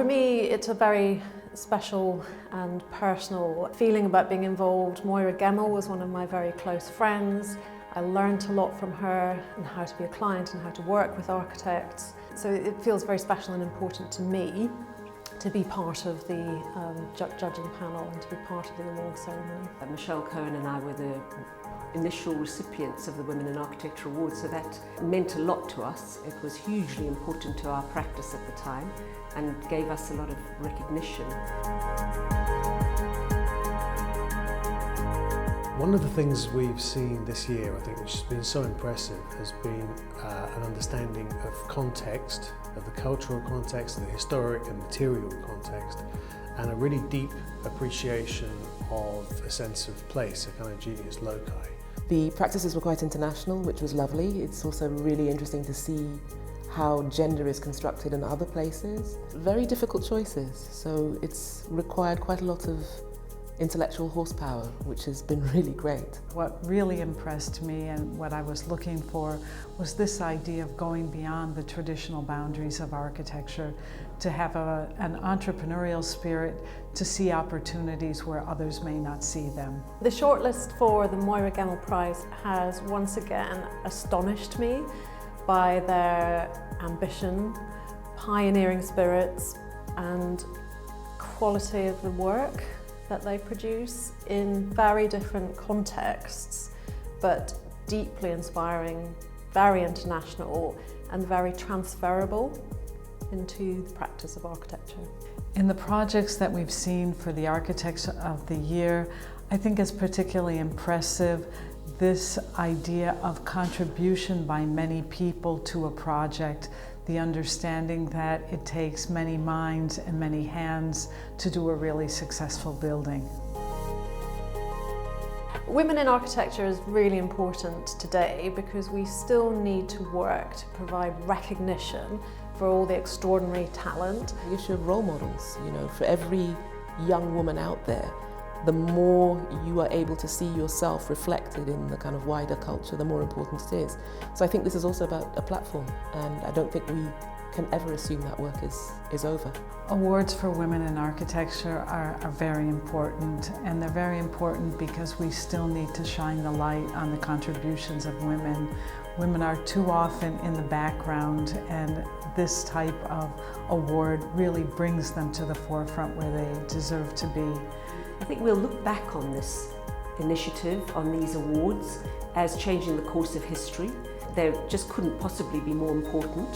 For me, it's a very special and personal feeling about being involved. Moira Gemmill was one of my very close friends. I learned a lot from her and how to be a client and how to work with architects. So it feels very special and important to me to be part of the judging panel and to be part of the award ceremony. Michelle Cohen and I were the initial recipients of the Women in Architecture Awards, so that meant a lot to us. It was hugely important to our practice at the time and gave us a lot of recognition. One of the things we've seen this year, I think, which has been so impressive, has been an understanding of context, of the cultural context, the historic and material context, and a really deep appreciation of a sense of place, a kind of genius loci. The practices were quite international, which was lovely. It's also really interesting to see how gender is constructed in other places. Very difficult choices, so it's required quite a lot of intellectual horsepower, which has been really great. What really impressed me and what I was looking for was this idea of going beyond the traditional boundaries of architecture, to have an entrepreneurial spirit, to see opportunities where others may not see them. The shortlist for the Moira Gemmill Prize has once again astonished me by their ambition, pioneering spirits and quality of the work that they produce in very different contexts, but deeply inspiring, very international and very transferable into the practice of architecture. In the projects that we've seen for the Architects of the Year, I think it's particularly impressive this idea of contribution by many people to a project, the understanding that it takes many minds and many hands to do a really successful building. Women in architecture is really important today because we still need to work to provide recognition for all the extraordinary talent. The issue of role models, for every young woman out there, the more you are able to see yourself reflected in the kind of wider culture, the more important it is. So I think this is also about a platform, and I don't think we can ever assume that work is over. Awards for women in architecture are very important, and they're very important because we still need to shine the light on the contributions of women. Women are too often in the background, and this type of award really brings them to the forefront where they deserve to be. I think we'll look back on this initiative, on these awards, as changing the course of history. They just couldn't possibly be more important.